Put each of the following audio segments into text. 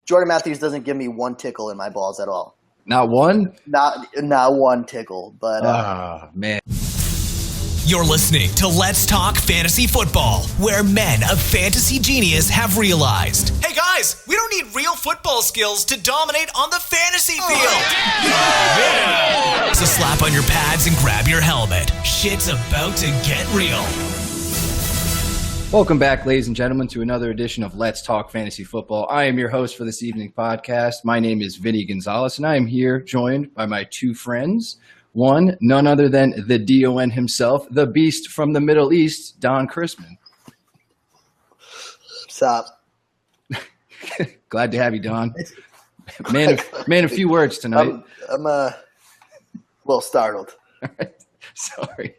Jordan Matthews doesn't give me one tickle in my balls at all. Not one? Not one tickle, but man. You're listening to Let's Talk Fantasy Football, where men of fantasy genius have realized, hey guys, we don't need real football skills to dominate on the fantasy field. Yeah. So slap on your pads and grab your helmet. Shit's about to get real. Welcome back, ladies and gentlemen, to another edition of Let's Talk Fantasy Football. I am your host for this evening podcast. My name is Vinny Gonzalez, and I am here joined by my two friends. One, none other than the DON himself, the beast from the Middle East, Don Chrisman. Stop. Glad to have you, Don. Man, a few words tonight. I'm a little startled. All right. Sorry.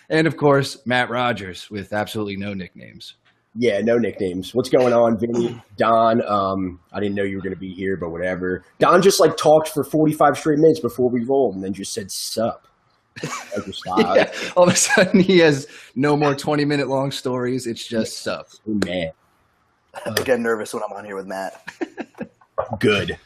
And, of course, Matt Rogers with absolutely no nicknames. Yeah, no nicknames. What's going on, Vinny? Don, I didn't know you were going to be here, but whatever. Don just, talked for 45 straight minutes before we rolled and then just said, sup. Yeah, all of a sudden, he has no more 20-minute long stories. It's just sup. Oh, man. I get nervous when I'm on here with Matt. Good.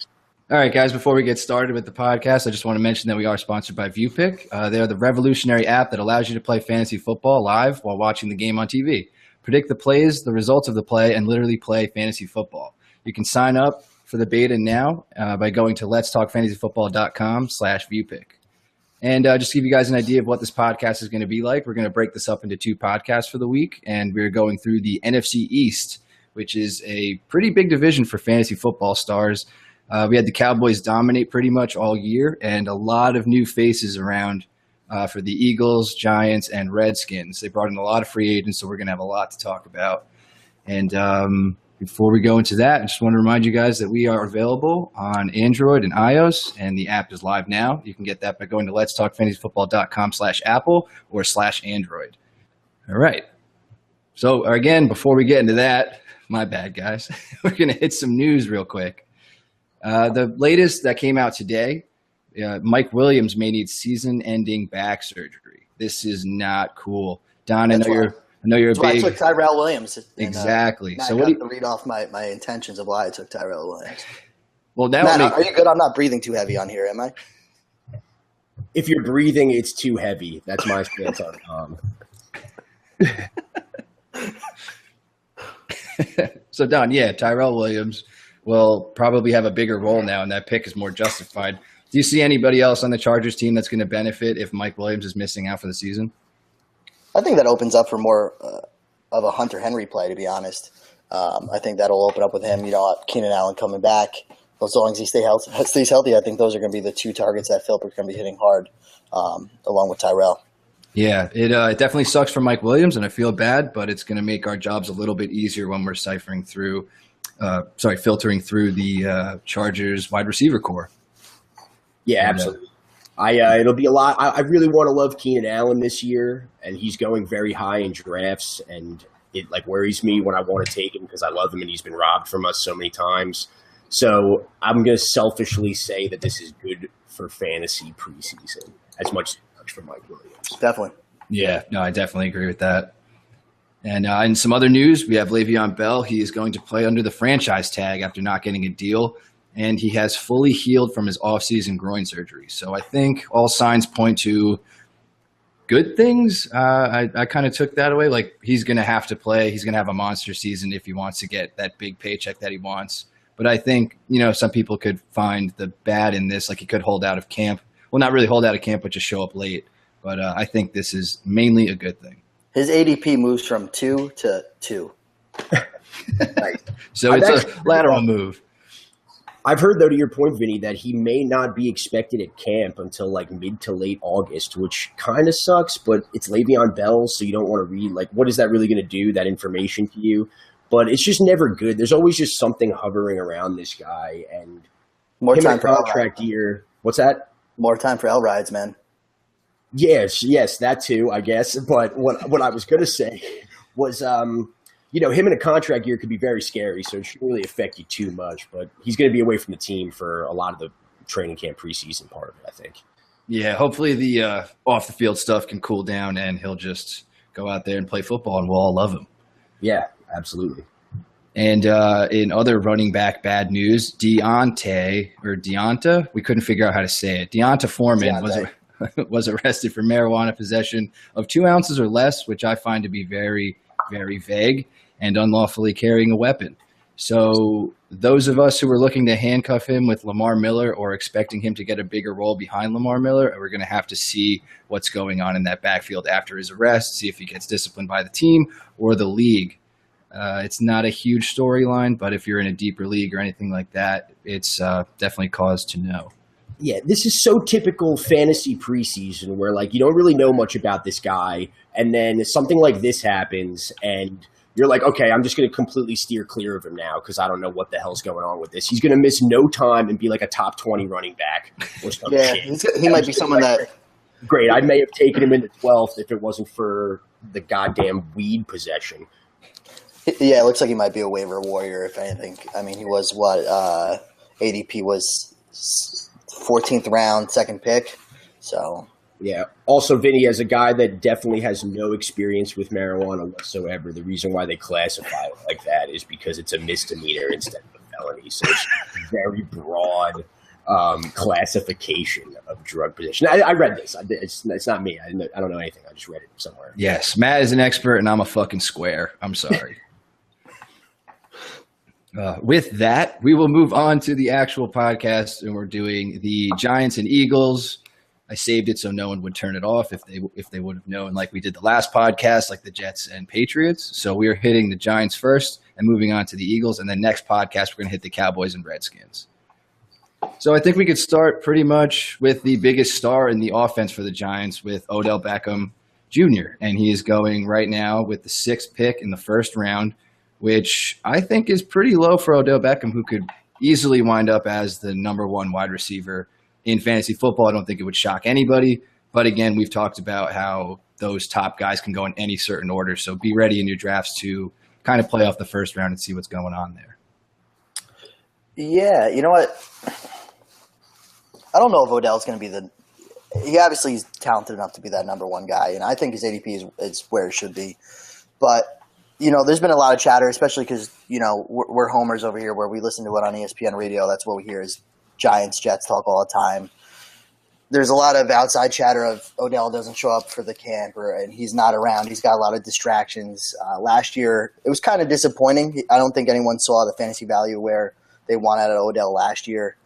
All right, guys, before we get started with the podcast, I just want to mention that we are sponsored by ViewPick. They're the revolutionary app that allows you to play fantasy football live while watching the game on TV. Predict the plays, the results of the play, and literally play fantasy football. You can sign up for the beta now by going to letstalkfantasyfootball.com/viewpick. And just to give you guys an idea of what this podcast is going to be like, we're going to break this up into two podcasts for the week, and we're going through the NFC East, which is a pretty big division for fantasy football stars. We had the Cowboys dominate pretty much all year, and a lot of new faces around for the Eagles, Giants, and Redskins. They brought in a lot of free agents, so we're going to have a lot to talk about. And before we go into that, I just want to remind you guys that we are available on Android and iOS, and the app is live now. You can get that by going to letstalkfantasyfootball.com/Apple or /Android. All right. So, again, before we get into that, my bad, guys, we're going to hit some news real quick. The latest that came out today, Mike Williams may need season-ending back surgery. This is not cool. Don, I know you're a big. I took Tyrell Williams. Exactly. So what do you read off my intentions of why I took Tyrell Williams? Well, Matt, are you good? I'm not breathing too heavy on here, am I? If you're breathing, it's too heavy. That's my stance on So, Don, Tyrell Williams will probably have a bigger role now, and that pick is more justified. Do you see anybody else on the Chargers team that's going to benefit if Mike Williams is missing out for the season? I think that opens up for more of a Hunter Henry play, to be honest. I think that'll open up with him. Keenan Allen coming back. As long as he stays healthy, I think those are going to be the two targets that Philip are going to be hitting hard, along with Tyrell. Yeah, it definitely sucks for Mike Williams, and I feel bad, but it's going to make our jobs a little bit easier when we're filtering through the Chargers wide receiver core. Yeah, absolutely. It'll be a lot. I really want to love Keenan Allen this year, and he's going very high in drafts, and it worries me when I want to take him because I love him and he's been robbed from us so many times. So I'm going to selfishly say that this is good for fantasy preseason as much for Mike Williams. Definitely. Yeah, no, I definitely agree with that. And in some other news, we have Le'Veon Bell. He is going to play under the franchise tag after not getting a deal, and he has fully healed from his offseason groin surgery. So I think all signs point to good things. I kind of took that away. He's going to have to play. He's going to have a monster season if he wants to get that big paycheck that he wants. But I think, some people could find the bad in this. He could hold out of camp. Well, not really hold out of camp, but just show up late. But I think this is mainly a good thing. His ADP moves from 2 to 2. Nice. So it's a lateral move. I've heard, though, to your point, Vinny, that he may not be expected at camp until mid to late August, which kind of sucks, but it's Le'Veon Bell, so you don't want to read, what is that really going to do, that information to you? But it's just never good. There's always just something hovering around this guy, and more time for contract year. What's that? More time for L rides, man. Yes, that too, I guess. But what I was going to say was, him in a contract year could be very scary, so it shouldn't really affect you too much. But he's going to be away from the team for a lot of the training camp preseason part of it, I think. Yeah, hopefully the off-the-field stuff can cool down, and he'll just go out there and play football, and we'll all love him. Yeah, absolutely. And in other running back bad news, Deonta, we couldn't figure out how to say it. Deonta Foreman was arrested for marijuana possession of 2 ounces or less, which I find to be very, very vague, and unlawfully carrying a weapon. So those of us who are looking to handcuff him with Lamar Miller or expecting him to get a bigger role behind Lamar Miller, we're going to have to see what's going on in that backfield after his arrest, see if he gets disciplined by the team or the league. It's not a huge storyline, but if you're in a deeper league or anything like that, it's definitely cause to know. Yeah, this is so typical fantasy preseason where, like, you don't really know much about this guy, and then something like this happens, and you're like, okay, I'm just going to completely steer clear of him now because I don't know what the hell's going on with this. He's going to miss no time and be like a top 20 running back or some shit. He might be someone that... Great, I may have taken him in the 12th if it wasn't for the goddamn weed possession. Yeah, it looks like he might be a waiver warrior, if anything. I mean, he was ADP was 14th round, second pick. So yeah. Also, Vinny, as a guy that definitely has no experience with marijuana whatsoever, the reason why they classify it like that is because it's a misdemeanor instead of a felony. So it's very broad classification of drug possession. I read this. It's not me. I don't know anything. I just read it somewhere. Yes, Matt is an expert, and I'm a fucking square. I'm sorry. With that, we will move on to the actual podcast, and we're doing the Giants and Eagles. I saved it so no one would turn it off if they would have known, like we did the last podcast, like the Jets and Patriots. So we are hitting the Giants first and moving on to the Eagles, and then next podcast we're going to hit the Cowboys and Redskins. So I think we could start pretty much with the biggest star in the offense for the Giants with Odell Beckham Jr., and he is going right now with the 6th pick in the first round, which I think is pretty low for Odell Beckham, who could easily wind up as the number 1 wide receiver in fantasy football. I don't think it would shock anybody. But again, we've talked about how those top guys can go in any certain order. So be ready in your drafts to kind of play off the first round and see what's going on there. Yeah, you know what? I don't know if Odell's going to be he obviously is talented enough to be that number 1 guy, and I think his ADP is where it should be. But you know, there's been a lot of chatter, especially because, you know, we're homers over here where we listen to it on ESPN radio. That's what we hear is Giants, Jets talk all the time. There's a lot of outside chatter of Odell doesn't show up for the camp and he's not around. He's got a lot of distractions. Last year, it was kind of disappointing. I don't think anyone saw the fantasy value where they won out of Odell last year.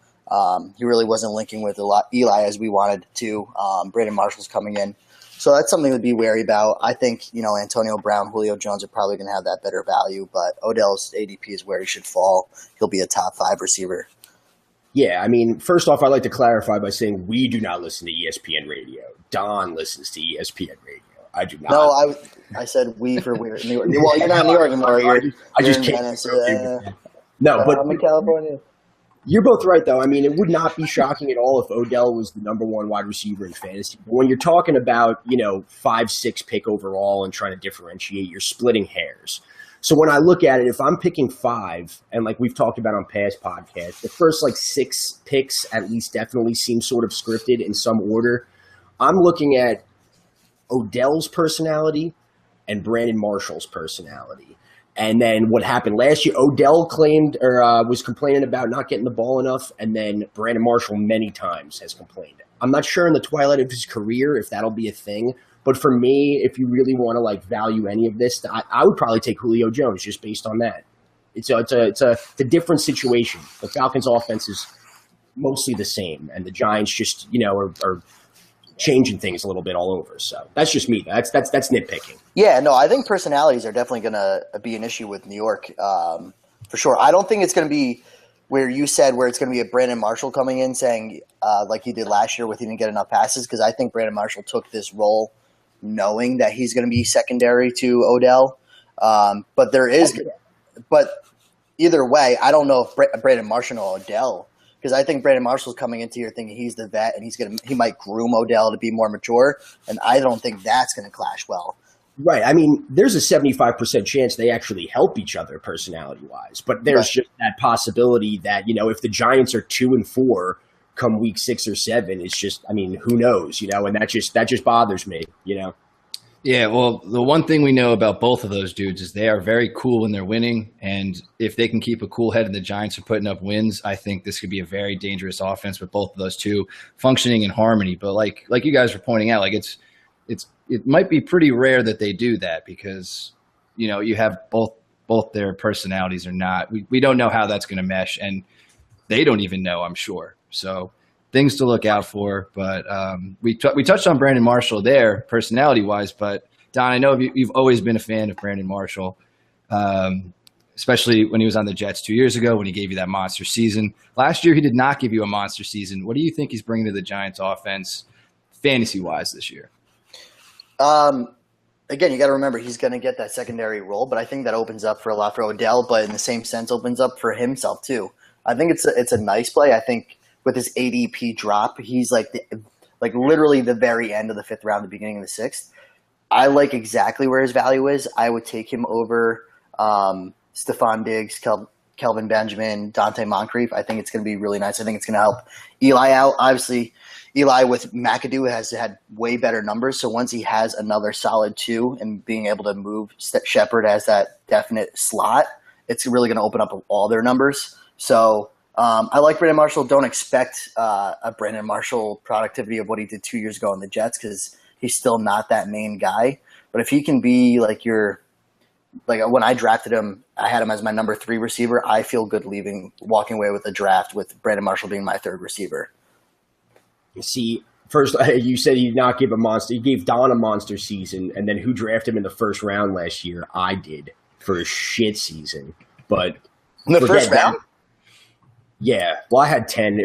He really wasn't linking with Eli as we wanted to. Brandon Marshall's coming in. So that's something to be wary about. I think, you know, Antonio Brown, Julio Jones are probably going to have that better value, but Odell's ADP is where he should fall. He'll be a top 5 receiver. Yeah, I mean, first off, I'd like to clarify by saying we do not listen to ESPN radio. Don listens to ESPN radio. I do not. No, I said we for weird. New York. Well, you're not in New York anymore. I just can't. No, but I'm in California. You're both right, though. I mean, it would not be shocking at all if Odell was the number 1 wide receiver in fantasy. But when you're talking about, you know, 5-6 pick overall and trying to differentiate, you're splitting hairs. So when I look at it, if I'm picking 5, and like we've talked about on past podcasts, the first like 6 picks at least definitely seem sort of scripted in some order. I'm looking at Odell's personality and Brandon Marshall's personality. And then what happened last year, Odell claimed or was complaining about not getting the ball enough, and then Brandon Marshall many times has complained. I'm not sure in the twilight of his career if that'll be a thing, but for me, if you really want to like value any of this, I would probably take Julio Jones just based on that. It's a different situation. The Falcons' offense is mostly the same, and the Giants just are changing things a little bit all over. So that's just me. That's nitpicking. Yeah, no, I think personalities are definitely going to be an issue with New York for sure. I don't think it's going to be where you said where it's going to be a Brandon Marshall coming in saying like he did last year with he didn't get enough passes, because I think Brandon Marshall took this role knowing that he's going to be secondary to Odell. But either way, I don't know if Brandon Marshall or Odell, because I think Brandon Marshall's coming into here thinking he's the vet and he might groom Odell to be more mature, and I don't think that's going to clash well. Right. I mean, there's a 75% chance they actually help each other personality-wise, but there's just that possibility that, if the Giants are 2-4 come week 6 or 7, it's just, I mean, who knows, and that just bothers me, Yeah, well, the one thing we know about both of those dudes is they are very cool when they're winning, and if they can keep a cool head and the Giants are putting up wins, I think this could be a very dangerous offense with both of those two functioning in harmony. But like you guys were pointing out, like it might be pretty rare that they do that because you have both their personalities are not. We don't know how that's going to mesh, and they don't even know, I'm sure. So things to look out for, but we touched on Brandon Marshall there, personality-wise. But Don, I know you've always been a fan of Brandon Marshall, especially when he was on the Jets 2 years ago when he gave you that monster season. Last year, he did not give you a monster season. What do you think he's bringing to the Giants' offense, fantasy-wise, this year? Again, you got to remember he's going to get that secondary role, but I think that opens up for a lot for Odell, but in the same sense, opens up for himself too. I think it's a nice play. I think with his ADP drop, he's like literally the very end of the 5th round, the beginning of the 6th. I like exactly where his value is. I would take him over Stephon Diggs, Kelvin Benjamin, Dante Moncrief. I think it's going to be really nice. I think it's going to help Eli out. Obviously, Eli with McAdoo has had way better numbers. So once he has another solid 2 and being able to move Shepard as that definite slot, it's really going to open up all their numbers. So I like Brandon Marshall. Don't expect a Brandon Marshall productivity of what he did 2 years ago in the Jets because he's still not that main guy. But if he can be like when I drafted him, I had him as my number 3 receiver. I feel good walking away with a draft with Brandon Marshall being my 3rd receiver. See, first you said you did not give a monster. You gave Don a monster season, and then who drafted him in the 1st round last year? I did for a shit season. But in the 1st round? Yeah, well, I had 10.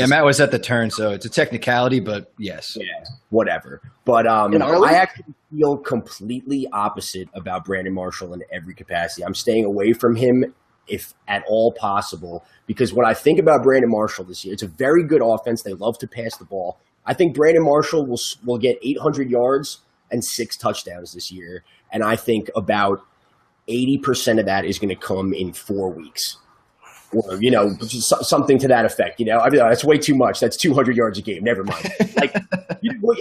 Matt was at the turn, so it's a technicality, but yes. Yeah, whatever. But I actually feel completely opposite about Brandon Marshall in every capacity. I'm staying away from him if at all possible because when I think about Brandon Marshall this year, it's a very good offense. They love to pass the ball. I think Brandon Marshall will get 800 yards and 6 touchdowns this year, and I think about 80% of that is going to come in 4 weeks. Or, something to that effect, I mean, that's way too much. That's 200 yards a game. Never mind.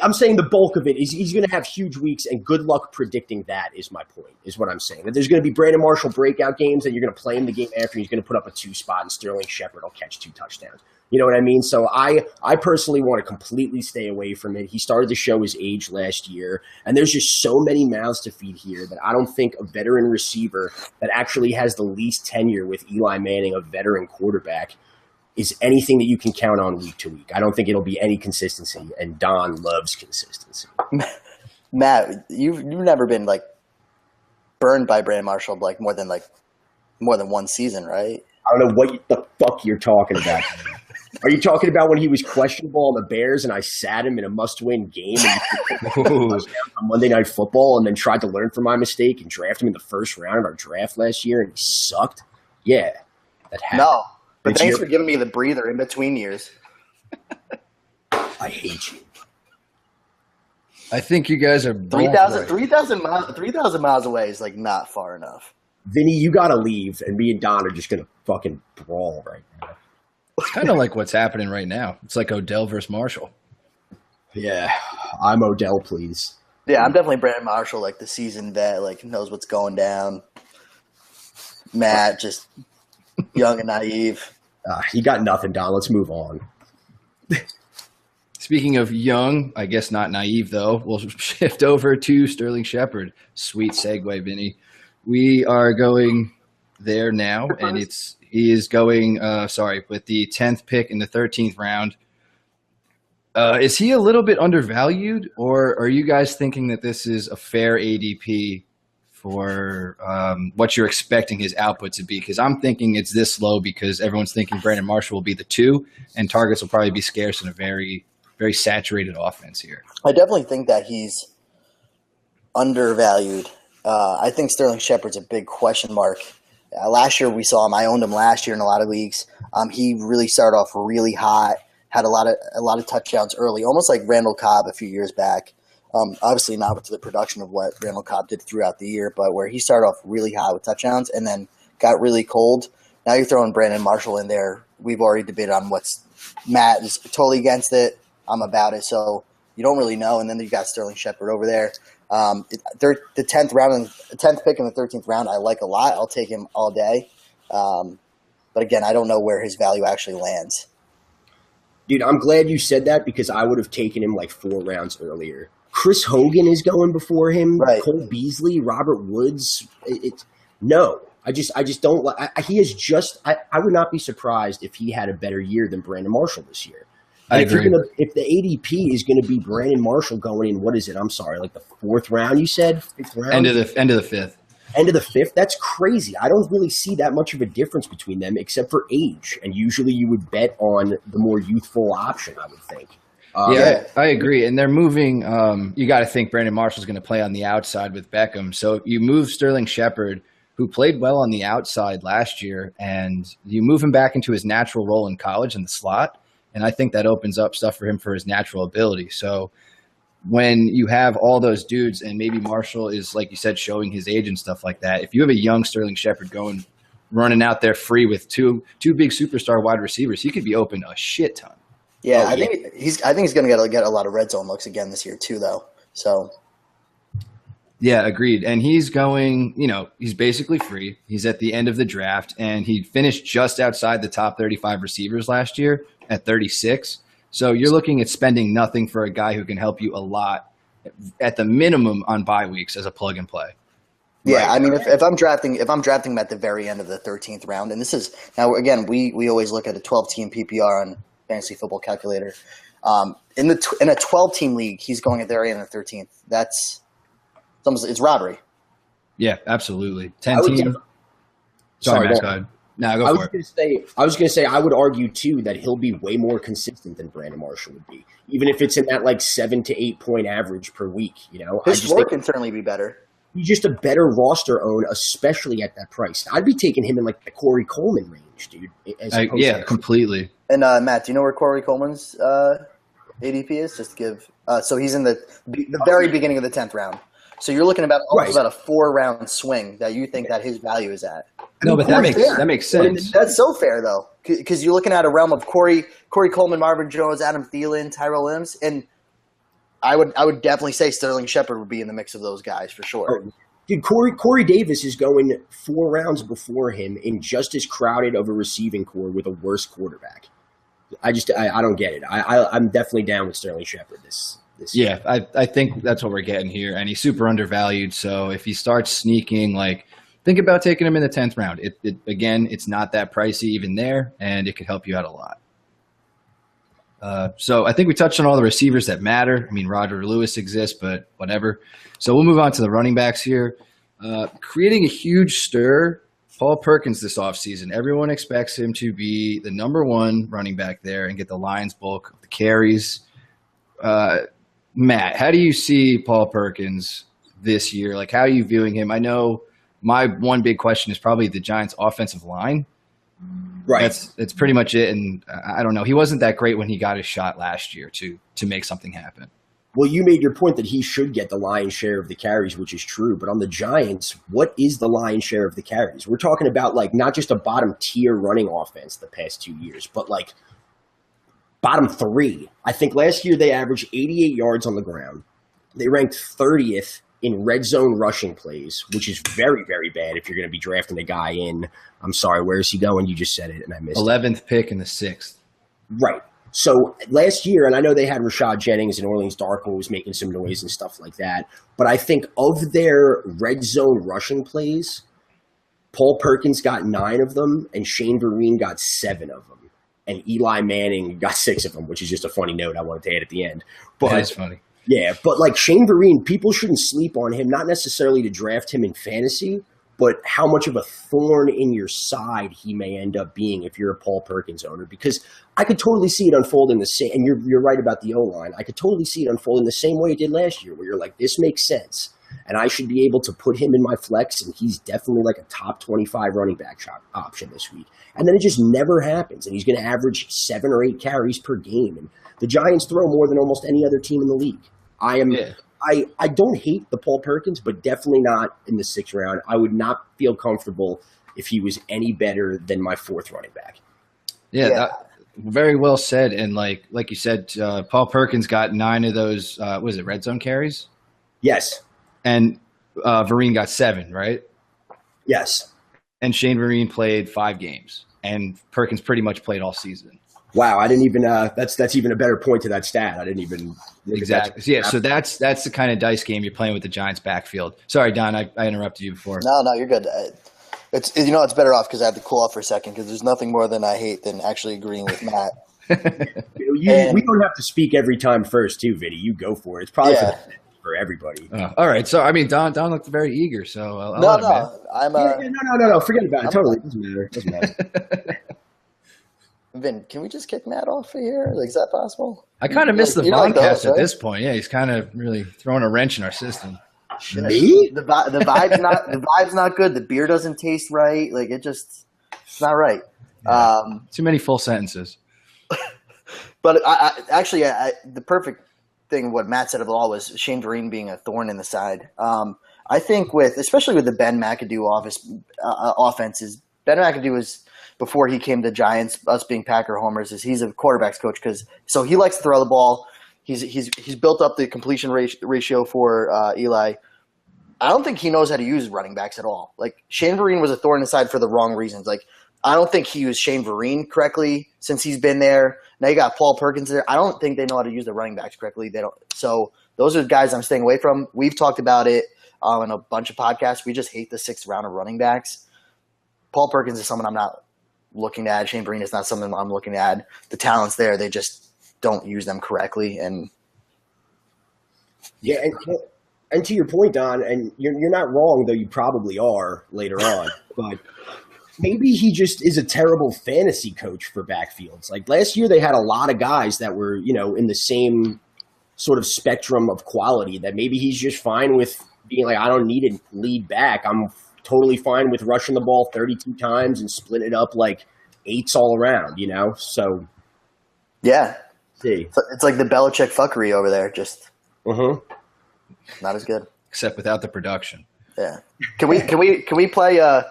I'm saying the bulk of it is he's going to have huge weeks, and good luck predicting that is my point, is what I'm saying. That there's going to be Brandon Marshall breakout games, and you're going to play him the game after, he's going to put up a 2 spot, and Sterling Shepard will catch 2 touchdowns. You know what I mean? So I personally want to completely stay away from it. He started to show his age last year, and there's just so many mouths to feed here that I don't think a veteran receiver that actually has the least tenure with Eli Manning, a veteran quarterback, is anything that you can count on week to week. I don't think it'll be any consistency, and Don loves consistency. Matt, you've never been burned by Brandon Marshall more than one season, right? I don't know what the fuck you're talking about. Are you talking about when he was questionable on the Bears and I sat him in a must-win game on Monday Night Football and then tried to learn from my mistake and draft him in the 1st round of our draft last year and he sucked? Yeah, that happened. No, but thanks for giving me the breather in between years. I hate you. I think you guys are 3,000 miles away is not far enough. Vinny, you got to leave, and me and Don are just going to fucking brawl right now. It's kind of like what's happening right now. It's like Odell versus Marshall. Yeah, I'm Odell, please. Yeah, I'm definitely Brandon Marshall, the seasoned vet, knows what's going down. Matt, just young and naive. You got nothing, Don. Let's move on. Speaking of young, I guess not naive, though, we'll shift over to Sterling Shepard. Sweet segue, Vinny. We are going there now, and he is going, with the 10th pick in the 13th round. Is he a little bit undervalued, or are you guys thinking that this is a fair ADP for what you're expecting his output to be? Because I'm thinking it's this low because everyone's thinking Brandon Marshall will be the 2, and targets will probably be scarce in a very, very saturated offense here. I definitely think that he's undervalued. I think Sterling Shepard's a big question mark. Last year we saw him. I owned him last year in a lot of leagues. He really started off really hot, had a lot of touchdowns early, almost like Randall Cobb a few years back. Obviously not to the production of what Randall Cobb did throughout the year, but where he started off really high with touchdowns and then got really cold. Now you're throwing Brandon Marshall in there. We've already debated on Matt is totally against it. I'm about it. So you don't really know. And then you got Sterling Shepard over there. The 10th pick in the 13th round, I like a lot. I'll take him all day. But again, I don't know where his value actually lands. Dude, I'm glad you said that because I would have taken him like 4 rounds earlier. Chris Hogan is going before him. Right. Cole Beasley, Robert Woods. No. I just don't like. He is just. I would not be surprised if he had a better year than Brandon Marshall this year. I agree. If the ADP is going to be Brandon Marshall going in, what is it? I'm sorry, like the 4th round. You said 5th round. End of the 5th. End of the 5th. That's crazy. I don't really see that much of a difference between them, except for age. And usually, you would bet on the more youthful option. I would think. I agree. And they're moving. You got to think Brandon Marshall's going to play on the outside with Beckham. So you move Sterling Shepard, who played well on the outside last year, and you move him back into his natural role in college in the slot. And I think that opens up stuff for him for his natural ability. So when you have all those dudes and maybe Marshall is, like you said, showing his age and stuff like that, if you have a young Sterling Shepard running out there free with two big superstar wide receivers, he could be open a shit ton. Yeah, I think he's going to get a lot of red zone looks again this year too, though. So. Yeah, agreed. And he's going, he's basically free. He's at the end of the draft, and he finished just outside the top 35 receivers last year at 36. So you're looking at spending nothing for a guy who can help you a lot at the minimum on bye weeks as a plug and play. Yeah, right. I mean, if I'm drafting him at the very end of the 13th round, and this is now again we always look at a 12-team PPR on Fantasy Football Calculator. In a 12-team league, he's going at the very end of the 13th. It's robbery. Yeah, absolutely. 10-team. Sorry, Matt, go ahead. No, go for it. I was going to say, I would argue, too, that he'll be way more consistent than Brandon Marshall would be, even if it's in that, 7 to 8 point average per week, His floor can certainly be better. He's just a better roster own, especially at that price. I'd be taking him in, the Corey Coleman range, dude. Completely. And, Matt, do you know where Corey Coleman's ADP is? Just to give so he's in the very beginning of the 10th round. So you're looking about about a 4-round swing that you think that his value is at. No, but that makes sense. That's so fair though, because you're looking at a realm of Corey Coleman, Marvin Jones, Adam Thielen, Tyrell Williams, and I would definitely say Sterling Shepard would be in the mix of those guys for sure. Dude, Corey Davis is going 4 rounds before him in just as crowded of a receiving core with a worse quarterback. I don't get it. I'm definitely down with Sterling Shepard this year. Yeah, I think that's what we're getting here, and he's super undervalued. So if he starts sneaking, think about taking him in the 10th round. Again, it's not that pricey even there, and it could help you out a lot. So I think we touched on all the receivers that matter. I mean, Roger Lewis exists, but whatever. So we'll move on to the running backs here. Creating a huge stir, Paul Perkins this offseason. Everyone expects him to be the number 1 running back there and get the Lions' bulk of the carries. Matt, how do you see Paul Perkins this year? How are you viewing him? I know my one big question is probably the Giants' offensive line. Right. That's pretty much it. And I don't know. He wasn't that great when he got his shot last year to make something happen. Well, you made your point that he should get the lion's share of the carries, which is true. But on the Giants, what is the lion's share of the carries? We're talking about not just a bottom tier running offense the past 2 years, but bottom 3. I think last year they averaged 88 yards on the ground. They ranked 30th in red zone rushing plays, which is very, very bad if you're going to be drafting a guy in. I'm sorry, where is he going? You just said it, and I missed 11th pick in the 6th. Right. So last year, and I know they had Rashad Jennings and Orleans Darkwa was making some noise and stuff like that, but I think of their red zone rushing plays, Paul Perkins got 9 of them, and Shane Vereen got 7 of them. And Eli Manning got 6 of them, which is just a funny note I wanted to add at the end. But that's funny. Yeah, but Shane Vereen, people shouldn't sleep on him, not necessarily to draft him in fantasy, but how much of a thorn in your side he may end up being if you're a Paul Perkins owner. Because I could totally see it unfolding the same, and you're right about the O-line. I could totally see it unfolding the same way it did last year, where you're like, this makes sense. And I should be able to put him in my flex, and he's definitely a top 25 running back option this week. And then it just never happens, and he's going to average 7 or 8 carries per game. And the Giants throw more than almost any other team in the league. I don't hate the Paul Perkins, but definitely not in the 6th round. I would not feel comfortable if he was any better than my 4th running back. Yeah. That, very well said. And like you said, Paul Perkins got 9 of those, was it red zone carries? Yes. And Vereen got 7, right? Yes. And Shane Vereen played 5 games. And Perkins pretty much played all season. Wow, I didn't even. That's even a better point to that stat. I didn't even. Exactly. Yeah, so that's the kind of dice game you're playing with the Giants' backfield. Sorry, Don, I interrupted you before. No, you're good. It's better off because I had to cool off for a second because there's nothing more than I hate than actually agreeing with Matt. We don't have to speak every time first, too, Vinny. You go for it. It's probably for everybody. All right. So, I mean, Don looked very eager. So, I'll no, let him in. No. Forget about it. Totally. It doesn't matter. Vin, can we just kick Matt off of here? Like, is that possible? I kind of miss the like podcast those, right? at this point. Yeah, he's kind of really throwing a wrench in our system. Me? The vibe's not good. The beer doesn't taste right. Like it's not right. Yeah. Too many full sentences. But the perfect thing what Matt said of all was Shane Vereen being a thorn in the side. I think especially with the Ben McAdoo offenses, Ben McAdoo was before he came to Giants. Us being Packer homers, he's a quarterback's coach so he likes to throw the ball. He's built up the completion ratio for Eli. I don't think he knows how to use running backs at all. Like Shane Vereen was a thorn in the side for the wrong reasons. Like I don't think he used Shane Vereen correctly since he's been there. Now you got Paul Perkins there. I don't think they know how to use the running backs correctly. They don't. So those are the guys I'm staying away from. We've talked about it in a bunch of podcasts. We just hate the 6th round of running backs. Paul Perkins is someone I'm not looking to add. Shane Vereen is not someone I'm looking to add. The talent's there. They just don't use them correctly. And yeah, and to your point, Don, and you're not wrong, though you probably are later on, but maybe he just is a terrible fantasy coach for backfields. Like last year, they had a lot of guys that were, in the same sort of spectrum of quality that maybe he's just fine with being like, I don't need a lead back. I'm totally fine with rushing the ball 32 times and split it up like 8s all around, So, yeah, see, it's like the Belichick fuckery over there. Just not as good, except without the production. Yeah, can we play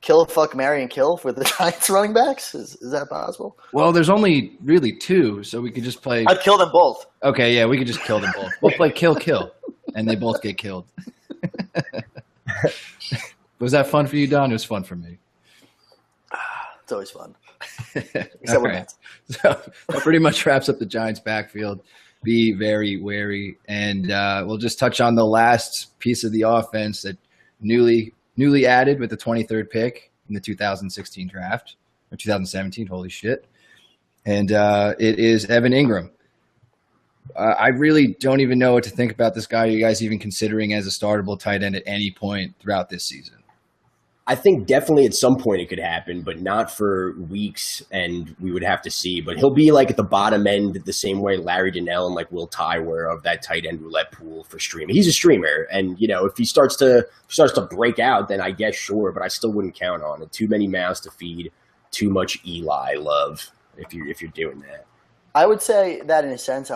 kill, fuck, marry, and kill for the Giants running backs? Is that possible? Well, there's only really 2, so we could just play. I'd kill them both. Okay, yeah, we could just kill them both. We'll play kill, and they both get killed. Was that fun for you, Don? It was fun for me. It's always fun. All right. So that pretty much wraps up the Giants' backfield. Be very wary, and we'll just touch on the last piece of the offense that newly added with the 23rd pick in the 2016 draft, or 2017, holy shit. And it is Evan Ingram. I really don't even know what to think about this guy. Are you guys even considering as a startable tight end at any point throughout this season? I think definitely at some point it could happen, but not for weeks, and we would have to see. But he'll be like at the bottom end the same way Larry Donnell and like Will Tye were of that tight end roulette pool for streaming. He's a streamer, and if he starts to break out, then I guess sure, but I still wouldn't count on it. Too many mouths to feed, too much Eli love if you're doing that. I would say that in a sense.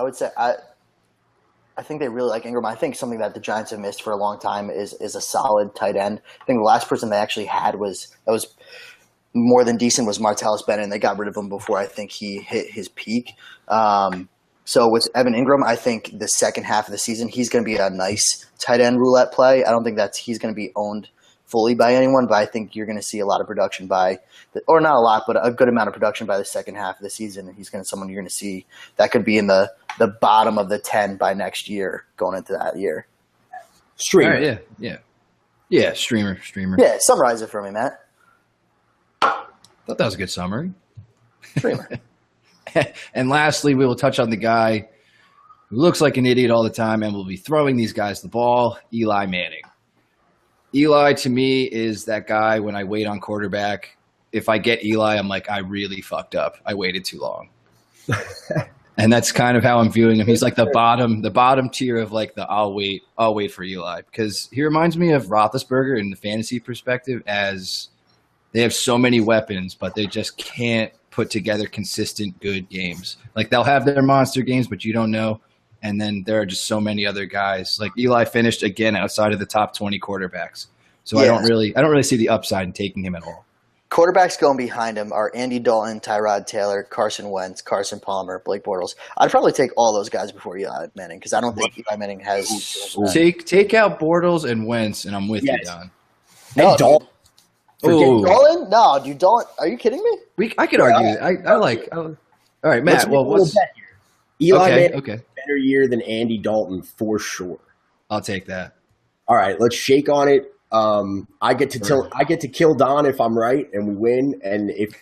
I think they really like Ingram. I think something that the Giants have missed for a long time is a solid tight end. I think the last person they actually had that was more than decent was Martellus Bennett, and they got rid of him before I think he hit his peak. So with Evan Ingram, I think the second half of the season he's going to be a nice tight end roulette play. I don't think he's going to be owned fully by anyone, but I think you're going to see a lot of production or not a lot, but a good amount of production by the second half of the season. And he's someone you're going to see that could be in the bottom of the 10 by next year going into that year. Streamer. Right, yeah. Streamer. Yeah. Summarize it for me, Matt. Thought that was a good summary. Streamer. And lastly, we will touch on the guy who looks like an idiot all the time and will be throwing these guys the ball, Eli Manning. Eli, to me, is that guy when I wait on quarterback. If I get Eli, I'm like, I really fucked up. I waited too long. And that's kind of how I'm viewing him. He's like the bottom tier of like I'll wait for Eli. Because he reminds me of Roethlisberger in the fantasy perspective, as they have so many weapons, but they just can't put together consistent good games. Like they'll have their monster games, but you don't know. And then there are just so many other guys. Like Eli finished again outside of the top 20 quarterbacks. So yeah. I don't really see the upside in taking him at all. quarterbacks going behind him are Andy Dalton, Tyrod Taylor, Carson Wentz, Carson Palmer, Blake Bortles. I'd probably take all those guys before Eli Manning because I don't think Eli Manning has. Take out Bortles and Wentz, and I'm with you, Don. No, Dalton. Dalton? No, dude, Dalton. Are you kidding me? I could argue. All right, Matt. What's Eli Manning better year than Andy Dalton for sure. I'll take that. All right, let's shake on it. I get to kill Don if I'm right and we win, and if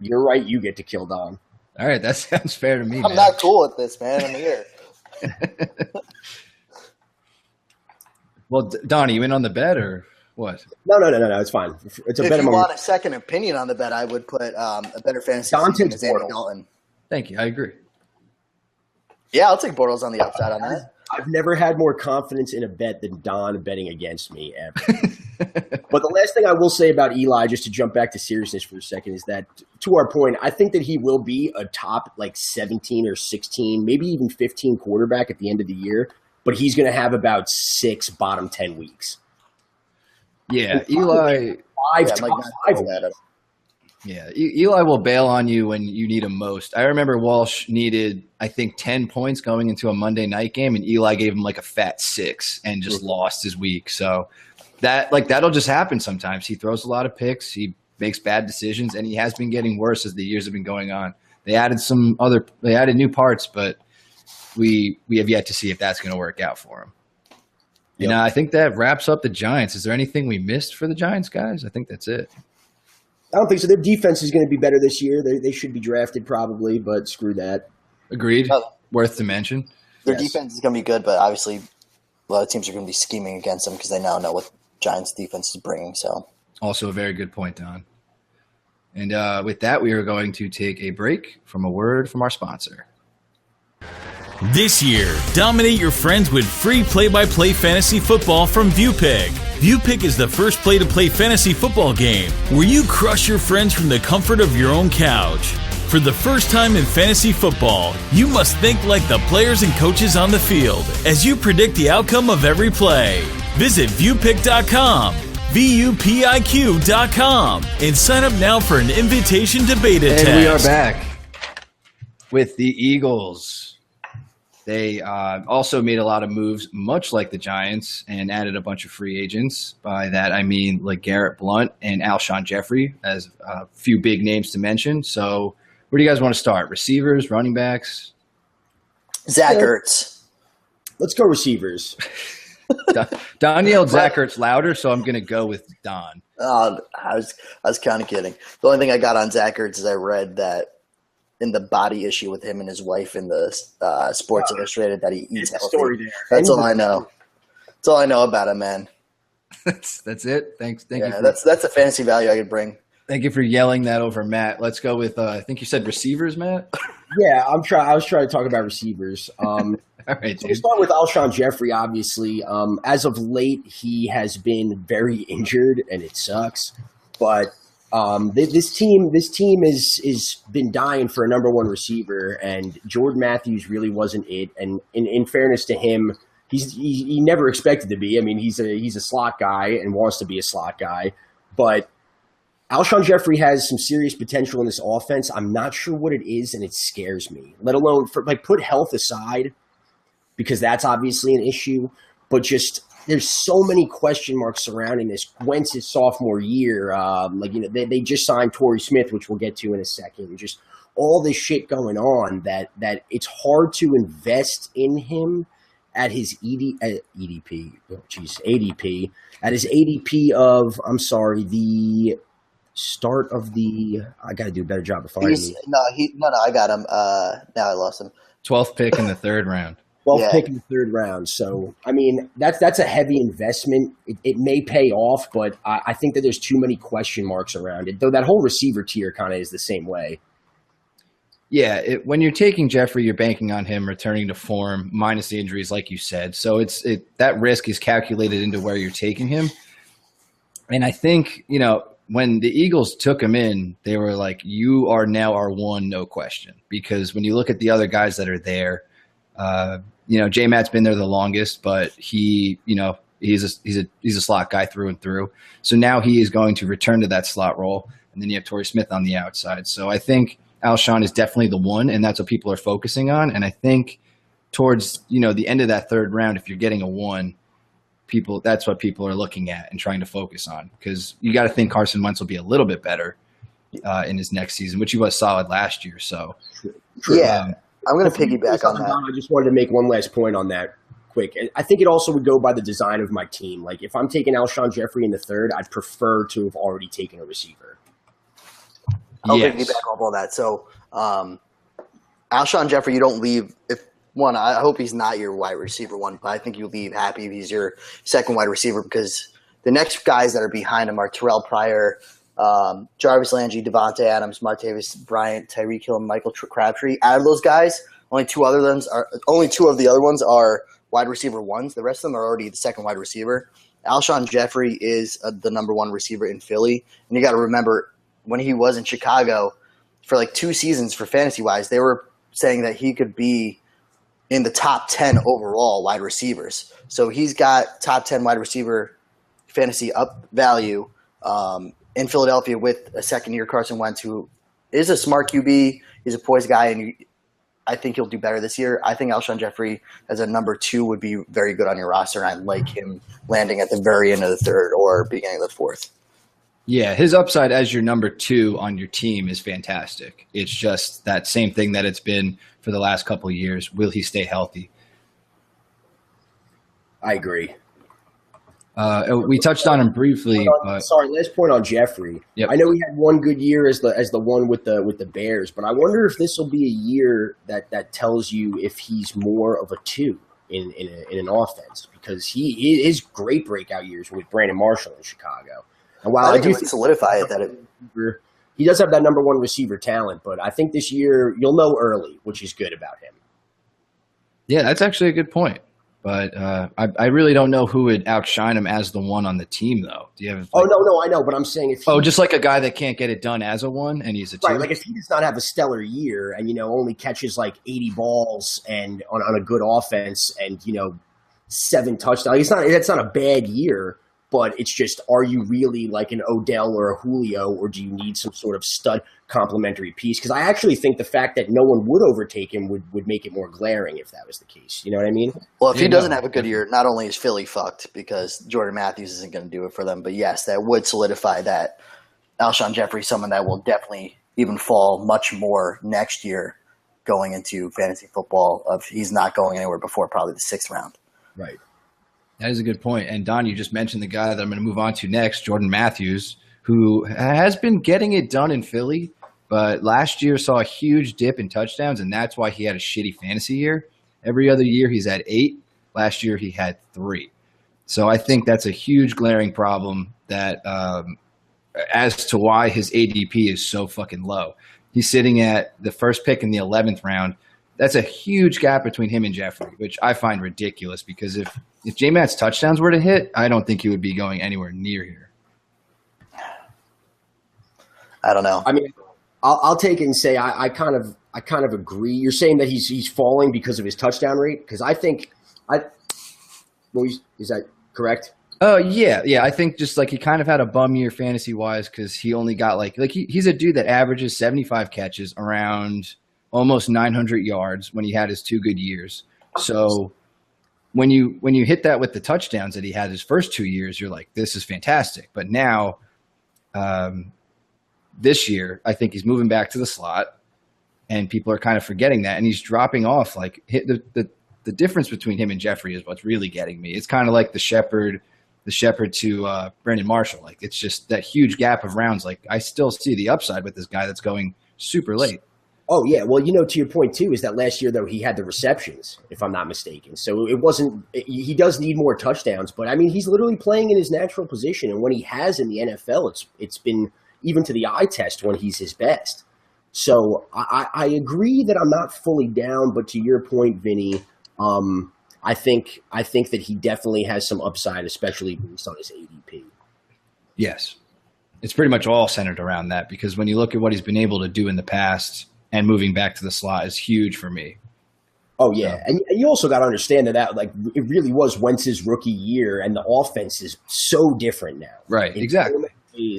you're right, you get to kill Don. All right, that sounds fair to me. I'm not cool with this, man. I'm here. Well, Don, are you in on the bet or what? No. It's fine. It's a bet. If you want a second opinion on the bet, I would put a better fantasy team as Andy Dalton. Thank you. I agree. Yeah, I'll take Bortles on the upside on that. I've never had more confidence in a bet than Don betting against me ever. But the last thing I will say about Eli, just to jump back to seriousness for a second, is that to our point, I think that he will be a top 17 or 16, maybe even 15 quarterback at the end of the year. But he's going to have about 6 bottom 10 weeks. Yeah, Eli. Eli will bail on you when you need him most. I remember Walsh needed, I think, 10 points going into a Monday night game, and Eli gave him a fat 6 and just lost his week. So that'll just happen sometimes. He throws a lot of picks, he makes bad decisions, and he has been getting worse as the years have been going on. They added new parts, but we have yet to see if that's going to work out for him. Yep. And I think that wraps up the Giants. Is there anything we missed for the Giants, guys? I think that's it. I don't think so. Their defense is going to be better this year. They should be drafted probably, but screw that. Agreed. Worth to mention. Their defense is going to be good, but obviously a lot of teams are going to be scheming against them because they now know what Giants' defense is bringing. So, also a very good point, Don. And with that, we are going to take a break from a word from our sponsor. This year, dominate your friends with free play-by-play fantasy football from ViewPick. ViewPick is the first play-to-play fantasy football game where you crush your friends from the comfort of your own couch. For the first time in fantasy football, you must think like the players and coaches on the field as you predict the outcome of every play. Visit viewpick.com, VUPIQ.com, and sign up now for an invitation to beta test. And we are back with the Eagles. They also made a lot of moves, much like the Giants, and added a bunch of free agents. By that, I mean Garrett Blount and Alshon Jeffrey as a few big names to mention. So where do you guys want to start? Receivers, running backs? Zach Ertz. Let's go receivers. Don yelled Zach Ertz louder, so I'm going to go with Don. I was kind of kidding. The only thing I got on Zach Ertz is I read that in the body issue with him and his wife in the Sports Illustrated that he eats healthy. That's all I know. That's all I know about him, man. That's it. Thank you. That's the fantasy value I could bring. Thank you for yelling that over Matt. Let's go with I think you said receivers, Matt. Yeah, I was trying to talk about receivers. All right, so we'll start with Alshon Jeffrey. Obviously, as of late, he has been very injured, and it sucks. But this team is been dying for a number one receiver, and Jordan Matthews really wasn't it. And in fairness to him, he never expected to be. I mean, he's a slot guy and wants to be a slot guy, but Alshon Jeffrey has some serious potential in this offense. I'm not sure what it is, and it scares me. Let alone put health aside, because that's obviously an issue. But just there's so many question marks surrounding this. Wentz's sophomore year, they just signed Torrey Smith, which we'll get to in a second. Just all this shit going on that it's hard to invest in him at his ADP. At his ADP of the start of the. I got to do a better job of finding him. No, I got him. Now I lost him. 12th pick in the third round. 12th pick in the third round. So, I mean, that's a heavy investment. It may pay off, but I think that there's too many question marks around it. Though that whole receiver tier kind of is the same way. Yeah, when you're taking Jeffrey, you're banking on him returning to form minus the injuries, like you said. So that risk is calculated into where you're taking him. And I think, when the Eagles took him in, they were like, you are now our one, no question. Because when you look at the other guys that are there, J-Matt's been there the longest, but he's a slot guy through and through. So now he is going to return to that slot role. and then you have Torrey Smith on the outside. So I think Alshon is definitely the one, and that's what people are focusing on. And I think towards the end of that third round, if you're getting a 1, that's what people are looking at and trying to focus on, because you got to think Carson Wentz will be a little bit better in his next season, which he was solid last year. So yeah, I'm going to piggyback on that. I just wanted to make one last point on that quick. I think it also would go by the design of my team. Like if I'm taking Alshon Jeffrey in the third, I'd prefer to have already taken a receiver. I'll piggyback off all that. So Alshon Jeffrey, you don't leave I hope he's not your wide receiver 1, but I think you leave happy if he's your second wide receiver, because the next guys that are behind him are Terrell Pryor, Jarvis Landry, Devontae Adams, Martavis Bryant, Tyreek Hill, and Michael Crabtree. Out of those guys, only two of the other ones are wide receiver 1s. The rest of them are already the second wide receiver. Alshon Jeffrey is the number 1 receiver in Philly, and you got to remember when he was in Chicago for like 2 seasons for fantasy wise, they were saying that he could be in the top 10 overall wide receivers. So he's got top 10 wide receiver fantasy up value in Philadelphia with a second-year Carson Wentz, who is a smart QB. He's a poised guy, and I think he'll do better this year. I think Alshon Jeffrey as a number 2 would be very good on your roster, and I like him landing at the very end of the third or beginning of the fourth. Yeah, his upside as your number 2 on your team is fantastic. It's just that same thing that it's been for the last couple of years. Will he stay healthy? I agree. We touched on him briefly. Sorry, last point on Jeffrey. Yep. I know he had one good year as the one with the Bears, but I wonder if this will be a year that tells you if he's more of a 2 in an offense, because his great breakout years with Brandon Marshall in Chicago. And while I do solidify it that he does have that number 1 receiver talent, but I think this year you'll know early, which is good about him. Yeah, that's actually a good point. But I really don't know who would outshine him as the 1 on the team, though. Do you have? No, I know, but I'm saying if just like a guy that can't get it done as a 1 and he's a 2. Right, like if he does not have a stellar year and only catches like 80 balls and on a good offense and 7 touchdowns, that's not a bad year. But it's just, are you really like an Odell or a Julio, or do you need some sort of stud complementary piece? Because I actually think the fact that no one would overtake him would make it more glaring if that was the case. You know what I mean? Well, if he doesn't have a good year, not only is Philly fucked because Jordan Matthews isn't going to do it for them, but yes, that would solidify that Alshon Jeffrey, someone that will definitely even fall much more next year going into fantasy football. He's not going anywhere before probably the 6th round. Right. That is a good point. And Don, you just mentioned the guy that I'm going to move on to next, Jordan Matthews, who has been getting it done in Philly, but last year saw a huge dip in touchdowns, and that's why he had a shitty fantasy year. Every other year he's had 8. Last year he had 3. So I think that's a huge glaring problem that as to why his ADP is so fucking low. He's sitting at the first pick in the 11th round. That's a huge gap between him and Jeffrey, which I find ridiculous, because if J-Matt's touchdowns were to hit, I don't think he would be going anywhere near here. I don't know. I mean, I'll take it and say I kind of agree. You're saying that he's falling because of his touchdown rate? Because I think is that correct? Yeah. I think just like he kind of had a bum year fantasy wise, because he only got he's a dude that averages 75 catches, around almost 900 yards when he had his 2 good years. So when you hit that with the touchdowns that he had his first 2 years, you're like, this is fantastic. But now, this year, I think he's moving back to the slot, and people are kind of forgetting that, and he's dropping off. Like the difference between him and Jeffrey is what's really getting me. It's kind of like the Shepherd to Brandon Marshall. Like, it's just that huge gap of rounds. Like, I still see the upside with this guy that's going super late. Oh, yeah. Well, to your point, too, is that last year, though, he had the receptions, if I'm not mistaken. So he does need more touchdowns. But, I mean, he's literally playing in his natural position. And when he has in the NFL, it's been even to the eye test when he's his best. So I agree that I'm not fully down. But to your point, Vinny, I think that he definitely has some upside, especially based on his ADP. Yes. It's pretty much all centered around that, because when you look at what he's been able to do in the past, and moving back to the slot is huge for me. Oh, yeah. So. And you also got to understand that it really was Wentz's rookie year, and the offense is so different now. Right, exactly.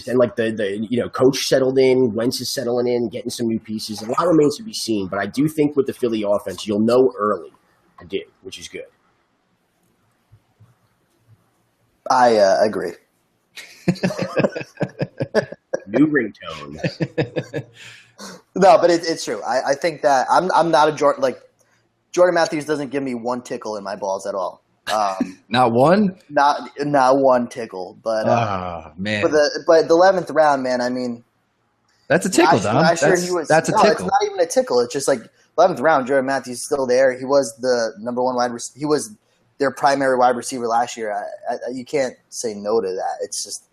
is. And like the coach settled in, Wentz is settling in, getting some new pieces. A lot remains to be seen, but I do think with the Philly offense, you'll know early. I do, which is good. I agree. New ringtone. No, but it's true. I think that I'm not a Jordan. Like Jordan Matthews doesn't give me one tickle in my balls at all. Not one. Not one tickle. But man. But the 11th round, man. I mean, that's a tickle, Dom. That's a tickle. It's not even a tickle. It's just like 11th round. Jordan Matthews is still there. He was the number one wide receiver. He was their primary wide receiver last year. You can't say no to that. It's just.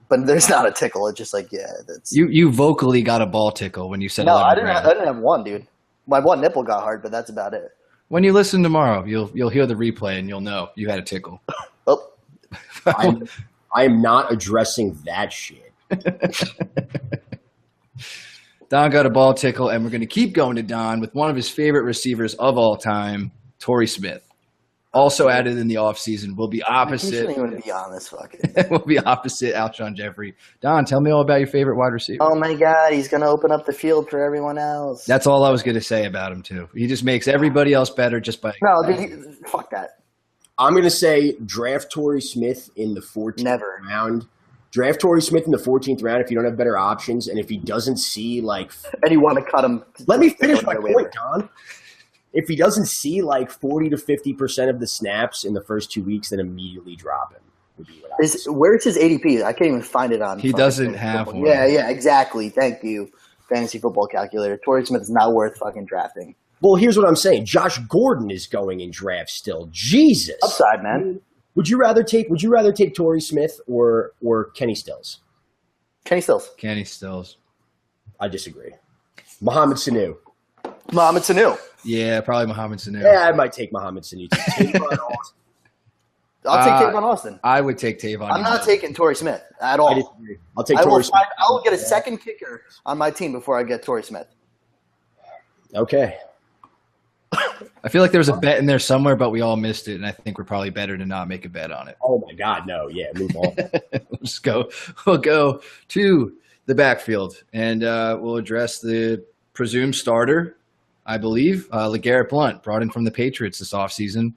But there's not a tickle. It's just like, yeah. That's You vocally got a ball tickle when you said no. 11th I didn't round. have one, dude. My one nipple got hard, but that's about it. When you listen tomorrow, you'll hear the replay and you'll know you had a tickle. Oh, I am not addressing that shit. Don got a ball tickle, and we're going to keep going to Don with one of his favorite receivers of all time, Torrey Smith. Also added in the offseason, will be opposite. You shouldn't even be on this fucking. Will be opposite Alshon Jeffrey. Don, tell me all about your favorite wide receiver. Oh my God, he's gonna open up the field for everyone else. That's all I was going to say about him too. He just makes everybody else better just by. No, dude, fuck that. I'm going to say draft Torrey Smith in the 14th round. Draft Torrey Smith in the 14th round if you don't have better options, and if he doesn't see like. And you want to cut him. Let me finish my point, Don. If he doesn't see like 40 to 50% of the snaps in the first 2 weeks, then immediately drop him. Would be what I would say. Where's his ADP? I can't even find it on. He doesn't have one. Yeah, exactly. Thank you, fantasy football calculator. Torrey Smith is not worth fucking drafting. Well, here's what I'm saying. Josh Gordon is going in drafts still. Jesus. Upside, man. Would you rather take Torrey Smith or Kenny Stills? Kenny Stills. Kenny Stills. I disagree. Mohamed Sanu. Mohamed Sanu. Yeah, probably Mohamed Sanu. Yeah, I might take Mohamed Sanu. I'll take Tavon Austin. I would take Tavon. I'm not taking Torrey Smith at all. I disagree. I'll take Torrey Smith. I will get a second kicker on my team before I get Torrey Smith. Okay. I feel like there was a bet in there somewhere, but we all missed it, and I think we're probably better to not make a bet on it. Oh my God, no! Yeah, move on. We'll go to the backfield, and we'll address the presumed starter, I believe, LeGarrette Blount, brought in from the Patriots this offseason.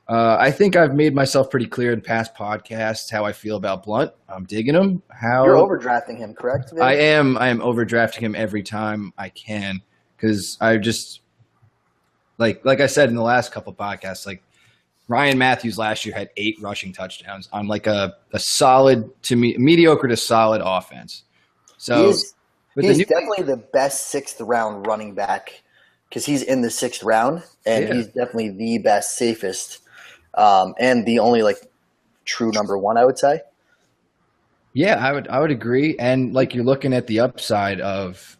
I think I've made myself pretty clear in past podcasts how I feel about Blount. I'm digging him. You're overdrafting him, correct? Vinny? I am overdrafting him every time I can because I just like I said in the last couple podcasts, like Ryan Matthews last year had 8 rushing touchdowns on like a solid to me mediocre to solid offense. So he's definitely the best 6th round running back because he's in the 6th round, and he's definitely the best, safest, and the only like true number 1, I would say. Yeah, I would agree. And like you're looking at the upside of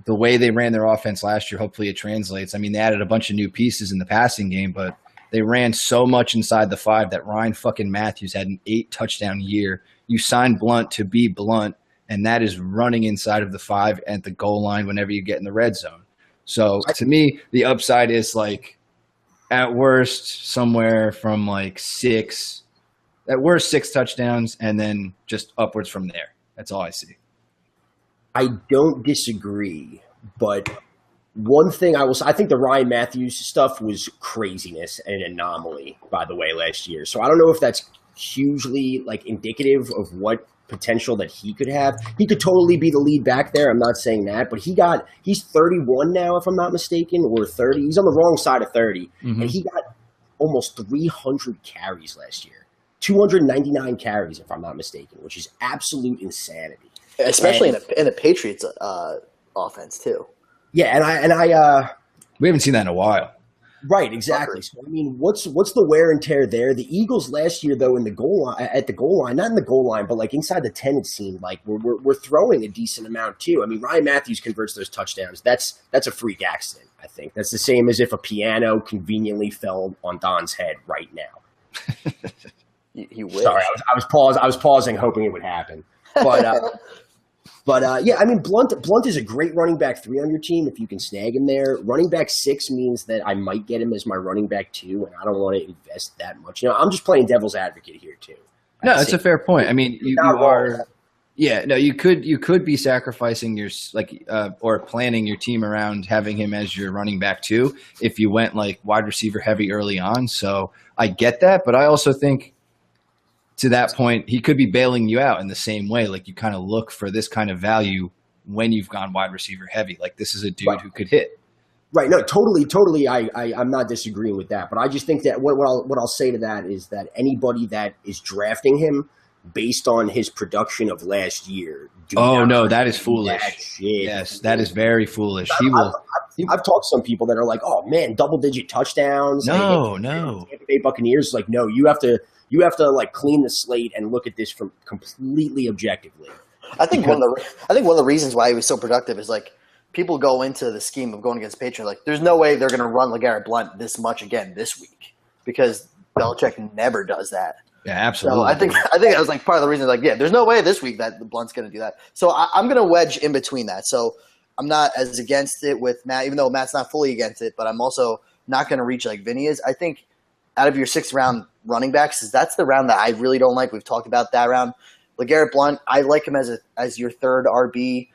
the way they ran their offense last year. Hopefully it translates. I mean, they added a bunch of new pieces in the passing game, but they ran so much inside the 5 that Ryan fucking Matthews had an 8 touchdown year. You signed Blount to be Blount, and that is running inside of the 5 at the goal line whenever you get in the red zone. So to me, the upside is like at worst somewhere from like 6, at worst 6 touchdowns, and then just upwards from there. That's all I see. I don't disagree, but one thing I think the Ryan Matthews stuff was craziness and an anomaly, by the way, last year. So I don't know if that's hugely like indicative of what potential that he could have. He could totally be the lead back there. I'm not saying that, but he's 31 now, if I'm not mistaken, or 30. He's on the wrong side of 30, and he got almost 300 carries last year. 299 carries, if I'm not mistaken, which is absolute insanity. Especially in the Patriots offense too. Yeah, and I we haven't seen that in a while. Right, exactly. So I mean, what's the wear and tear there? The Eagles last year, though, at the goal line, not in the goal line, but like inside the 10, it seemed like we're throwing a decent amount too. I mean, Ryan Matthews converts those touchdowns. That's a freak accident. I think that's the same as if a piano conveniently fell on Don's head right now. You wish. Sorry, I was pausing, hoping it would happen, but. But yeah, I mean, Blount is a great running back 3 on your team if you can snag him there. Running back 6 means that I might get him as my running back 2, and I don't want to invest that much. I'm just playing devil's advocate here too. No, it's a fair point. I mean, you are Yeah, no, you could be sacrificing your or planning your team around having him as your running back too if you went like wide receiver heavy early on. So I get that, but I also think to that point he could be bailing you out in the same way. Like you kind of look for this kind of value when you've gone wide receiver heavy. Like this is a dude who could hit. Right. No, totally. I'm not disagreeing with that, but I just think that what I'll say to that is that anybody that is drafting him based on his production of last year. That is foolish. Yes, that is very foolish. I've talked to some people that are like, "Oh man, double-digit touchdowns." No. Tampa Bay Buccaneers, like, no, you have to like clean the slate and look at this from completely objectively. I think one of the reasons why he was so productive is like people go into the scheme of going against Patriots like, there's no way they're going to run LeGarrette Blount this much again this week because Belichick never does that. Yeah, absolutely. So I think that was like part of the reason. Like, yeah, there's no way this week that the Blunt's going to do that. So I'm going to wedge in between that. So I'm not as against it with Matt, even though Matt's not fully against it. But I'm also not going to reach like Vinny is. I think out of your 6th round running backs, that's the round that I really don't like. We've talked about that round. LeGarrette Blount, I like him as your 3rd RB.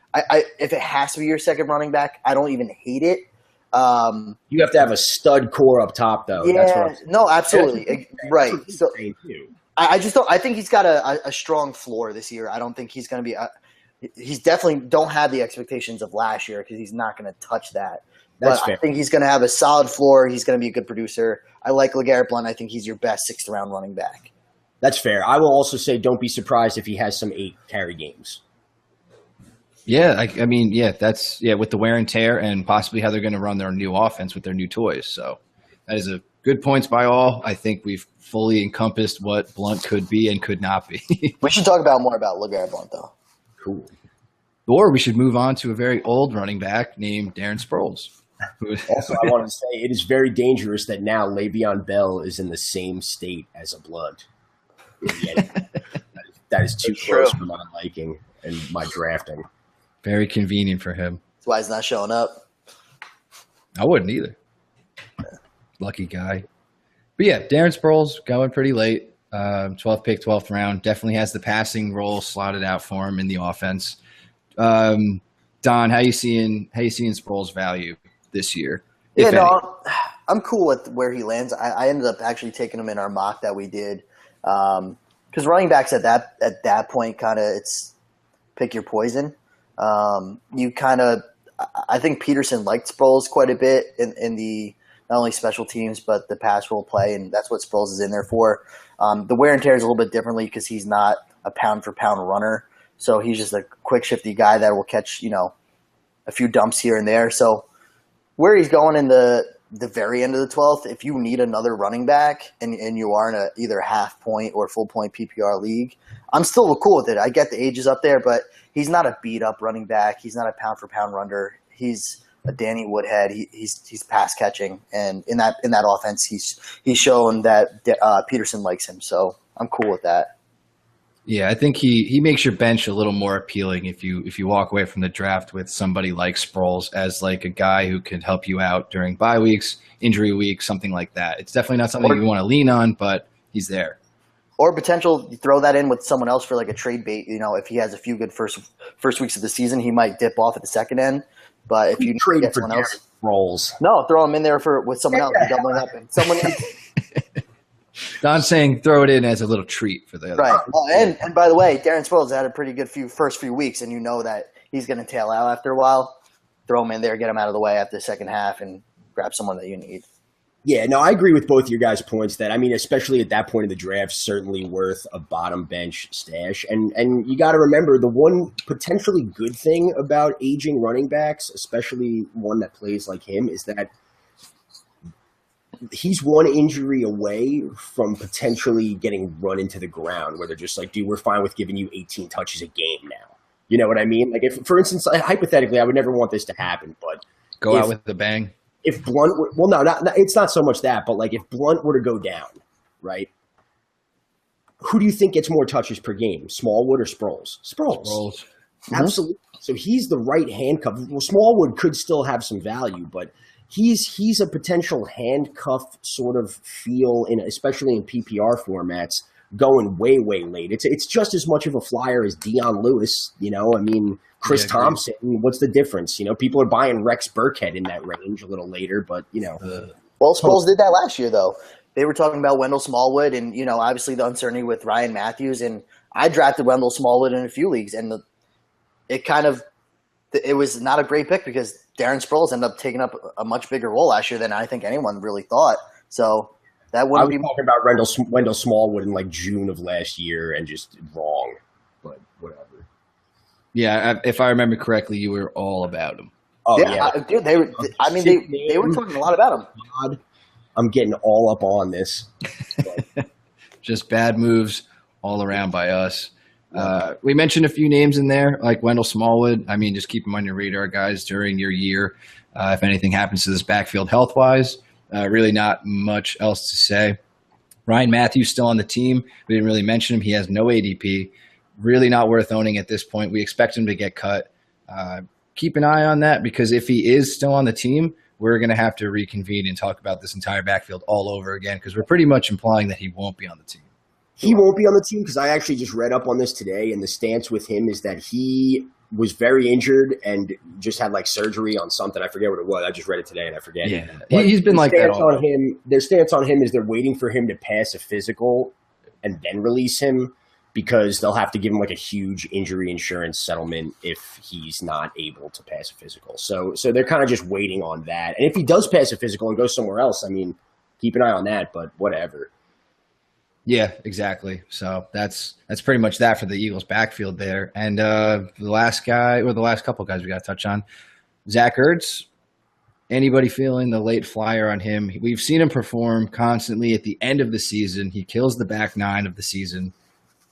If it has to be your 2nd running back, I don't even hate it. You have to have a stud core up top, though. Yeah, no, absolutely, right. So I just don't. I think he's got a strong floor this year. I don't think he's going to be. He's definitely don't have the expectations of last year because he's not going to touch that. That's but fair. I think he's going to have a solid floor. He's going to be a good producer. I like LeGarrette Blount. I think he's your best 6th round running back. That's fair. I will also say don't be surprised if he has some 8 carry games. Yeah, I mean, that's with the wear and tear and possibly how they're going to run their new offense with their new toys. So that is a good points by all. I think we've fully encompassed what Blount could be and could not be. We should talk more about LeGarrette Blount, though. Cool. Or we should move on to a very old running back named Darren Sproles. Also, I want to say it is very dangerous that now Le'Veon Bell is in the same state as a Blount. That is too close for my liking and my drafting. Very convenient for him. That's why he's not showing up. I wouldn't either. Lucky guy. But yeah, Darren Sproles going pretty late. 12th pick, 12th round. Definitely has the passing role slotted out for him in the offense. Don, how you seeing Sproles' value this year? Yeah, no, I'm cool with where he lands. I ended up actually taking him in our mock that we did because running backs at that point kind of it's pick your poison. I think Peterson liked Sproles quite a bit in the not only special teams but the pass role play, and that's what Sproles is in there for. The wear and tear is a little bit differently because he's not a pound for pound runner, so he's just a quick, shifty guy that will catch a few dumps here and there. So where he's going in the very end of the 12th, if you need another running back and you are in either half point or full point PPR league, I'm still cool with it. I get the age is up there, but he's not a beat up running back. He's not a pound for pound runner. He's a Danny Woodhead. He's pass catching, and in that offense, he's shown that Peterson likes him. So I'm cool with that. Yeah, I think he makes your bench a little more appealing if you walk away from the draft with somebody like Sproles as like a guy who can help you out during bye weeks, injury weeks, something like that. It's definitely not something you want to lean on, but he's there. Or potential, you throw that in with someone else for like a trade bait. If he has a few good first weeks of the season, he might dip off at the second end. But if you trade get for someone else, Sproles, no, throw him in there with someone else, doubling up. And someone needs. Don's saying throw it in as a little treat for the other. Right. Well, and by the way, Darren Sproles had a pretty good first few weeks, and you know that he's going to tail out after a while. Throw him in there, get him out of the way after the second half, and grab someone that you need. Yeah, no, I agree with both of your guys' points that, I mean, especially at that point in the draft, certainly worth a bottom bench stash. And you got to remember the one potentially good thing about aging running backs, especially one that plays like him, is that he's one injury away from potentially getting run into the ground where they're just like, dude, we're fine with giving you 18 touches a game now. You know what I mean? Like, if, for instance, hypothetically, I would never want this to happen, but go out with the bang. If Blount – well, no, it's not so much that, but like if Blount were to go down, right, who do you think gets more touches per game, Smallwood or Sproles? Sproles. Absolutely. So he's the right handcuff. Well, Smallwood could still have some value, but he's a potential handcuff sort of feel, especially in PPR formats, going way, way late. It's just as much of a flyer as Dion Lewis, you know? I mean, Chris Thompson, what's the difference? You know, people are buying Rex Burkhead in that range a little later, but, you know. Well, Sproles did that last year, though. They were talking about Wendell Smallwood and, you know, obviously the uncertainty with Ryan Matthews. And I drafted Wendell Smallwood in a few leagues, and it was not a great pick because Darren Sproles ended up taking up a much bigger role last year than I think anyone really thought. So that wouldn't be talking about Wendell Smallwood in like June of last year and just wrong, but whatever. Yeah, if I remember correctly, you were all about him. Oh yeah. Dude, they were talking a lot about him. God, I'm getting all up on this. Just bad moves all around by us. We mentioned a few names in there, like Wendell Smallwood. I mean, just keep them on your radar, guys, during your year. If anything happens to this backfield health-wise, really not much else to say. Ryan Matthews still on the team. We didn't really mention him. He has no ADP. Really not worth owning at this point. We expect him to get cut. Keep an eye on that, because if he is still on the team, we're going to have to reconvene and talk about this entire backfield all over again, because we're pretty much implying that he won't be on the team. He won't be on the team because I actually just read up on this today, and the stance with him is that he was very injured and just had like surgery on something. I forget what it was. I just read it today and I forget. Yeah, he's been like that all. Their stance on him is they're waiting for him to pass a physical and then release him, because they'll have to give him like a huge injury insurance settlement if he's not able to pass a physical. So they're kind of just waiting on that. And if he does pass a physical and goes somewhere else, I mean, keep an eye on that, but whatever. Yeah, exactly. So that's pretty much that for the Eagles backfield there. And the last couple guys we got to touch on, Zach Ertz. Anybody feeling the late flyer on him? We've seen him perform constantly at the end of the season. He kills the back nine of the season.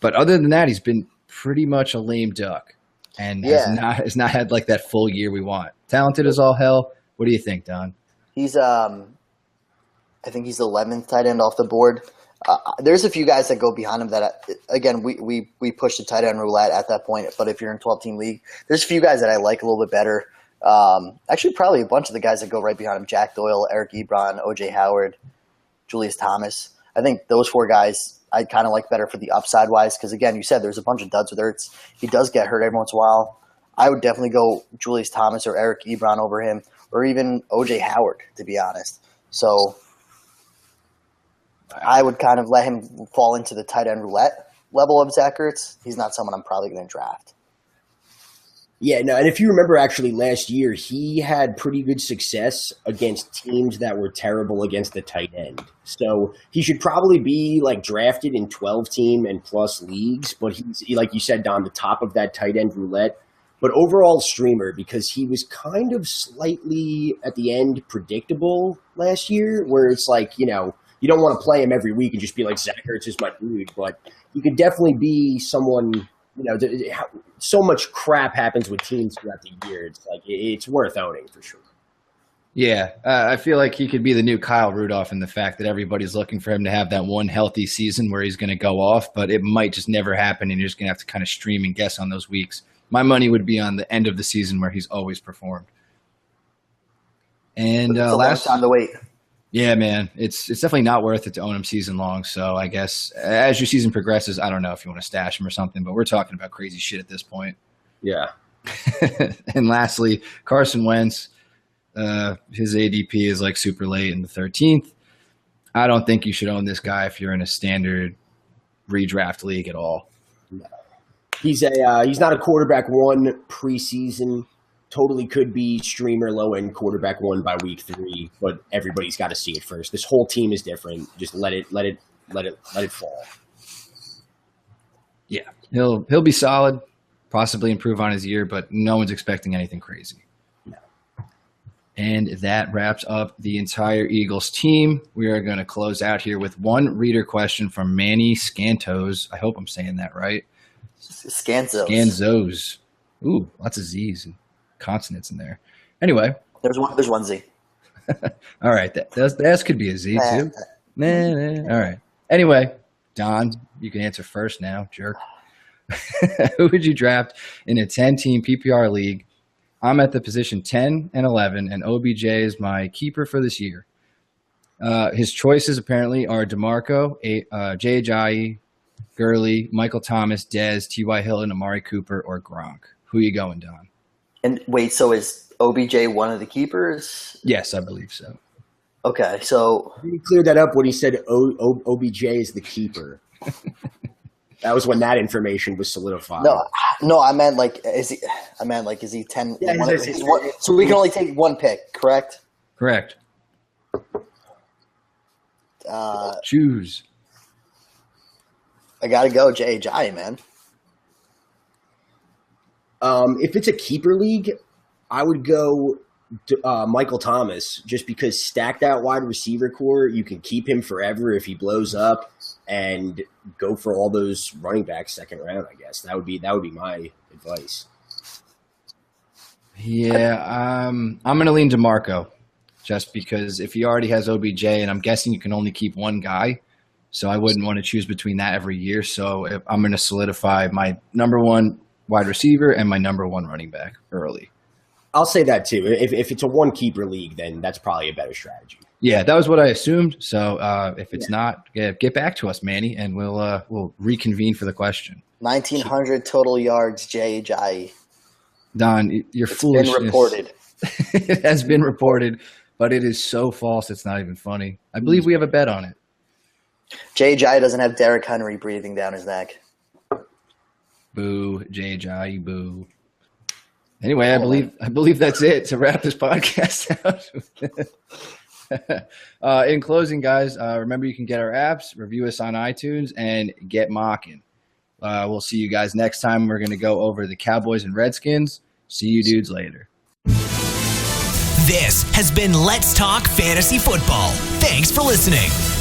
But other than that, he's been pretty much a lame duck and has not had like that full year we want. Talented as all hell. What do you think, Don? He's I think he's the 11th tight end off the board. There's a few guys that go behind him that, again, we pushed the tight end roulette at that point. But if you're in a 12-team league, there's a few guys that I like a little bit better. Actually, probably a bunch of the guys that go right behind him: Jack Doyle, Eric Ebron, O.J. Howard, Julius Thomas. I think those four guys I kind of like better for the upside wise, because again, you said there's a bunch of duds with Ertz. He does get hurt every once in a while. I would definitely go Julius Thomas or Eric Ebron over him, or even O.J. Howard, to be honest. So I would kind of let him fall into the tight end roulette level of Zach Ertz. He's not someone I'm probably going to draft. Yeah, no, and if you remember, actually, last year, he had pretty good success against teams that were terrible against the tight end. So he should probably be, like, drafted in 12-team and plus leagues, but he's, like you said, Don, the top of that tight end roulette. But overall streamer, because he was kind of slightly, at the end, predictable last year, where it's like, you know, you don't want to play him every week and just be like, Zach Ertz is my dude, but he could definitely be someone, you know, so much crap happens with teams throughout the year. It's like, it's worth owning for sure. Yeah, I feel like he could be the new Kyle Rudolph in the fact that everybody's looking for him to have that one healthy season where he's going to go off, but it might just never happen, and you're just going to have to kind of stream and guess on those weeks. My money would be on the end of the season where he's always performed. And last time to wait. Yeah, man, it's definitely not worth it to own him season long. So I guess as your season progresses, I don't know if you want to stash him or something, but we're talking about crazy shit at this point. Yeah. And lastly, Carson Wentz, his ADP is like super late in the 13th. I don't think you should own this guy if you're in a standard redraft league at all. No. He's not a quarterback one preseason. Totally could be streamer low-end quarterback one by week 3, but everybody's got to see it first. This whole team is different. Just let it fall. Yeah, he'll be solid, possibly improve on his year, but no one's expecting anything crazy. No. And that wraps up the entire Eagles team. We are going to close out here with one reader question from Manny Scantos. I hope I'm saying that right. Scanzos. Ooh, lots of Z's and consonants in there. Anyway, there's one Z. All right, that S could be a Z too. Nah. All right. Anyway, Don, you can answer first now, jerk. Who would you draft in a 10-team PPR league? I'm at the position 10 and 11, and OBJ is my keeper for this year. His choices apparently are DeMarco, Jay Ajayi, Gurley, Michael Thomas, Dez, T.Y. Hilton, Amari Cooper, or Gronk. Who you going, Don? And wait, so is OBJ one of the keepers? Yes, I believe so. Okay, so He cleared that up when he said OBJ is the keeper. That was when that information was solidified. no, I meant like is he 10? Yeah, So we can only take one pick, correct? Correct. Choose. I gotta go J.J., man. If it's a keeper league, I would go Michael Thomas, just because stacked out wide receiver core, you can keep him forever if he blows up, and go for all those running backs second round. I guess that would be my advice. Yeah, I'm going to lean to Marco, just because if he already has OBJ, and I'm guessing you can only keep one guy, so I wouldn't want to choose between that every year. So I'm going to solidify my number one wide receiver and my number one running back early. I'll say that too. If it's a one keeper league, then that's probably a better strategy. Yeah, that was what I assumed. So if it's not, get back to us, Manny, and we'll reconvene for the question. 1,900 total yards, J.J. Don, your foolishness. Been reported. It has been reported, but it is so false it's not even funny. I believe we have a bet on it. J.J. doesn't have Derrick Henry breathing down his neck. Boo, J.J., boo. Anyway, I believe that's it to wrap this podcast out. In closing, guys, remember you can get our apps, review us on iTunes, and get mocking. We'll see you guys next time. We're going to go over the Cowboys and Redskins. See you dudes later. This has been Let's Talk Fantasy Football. Thanks for listening.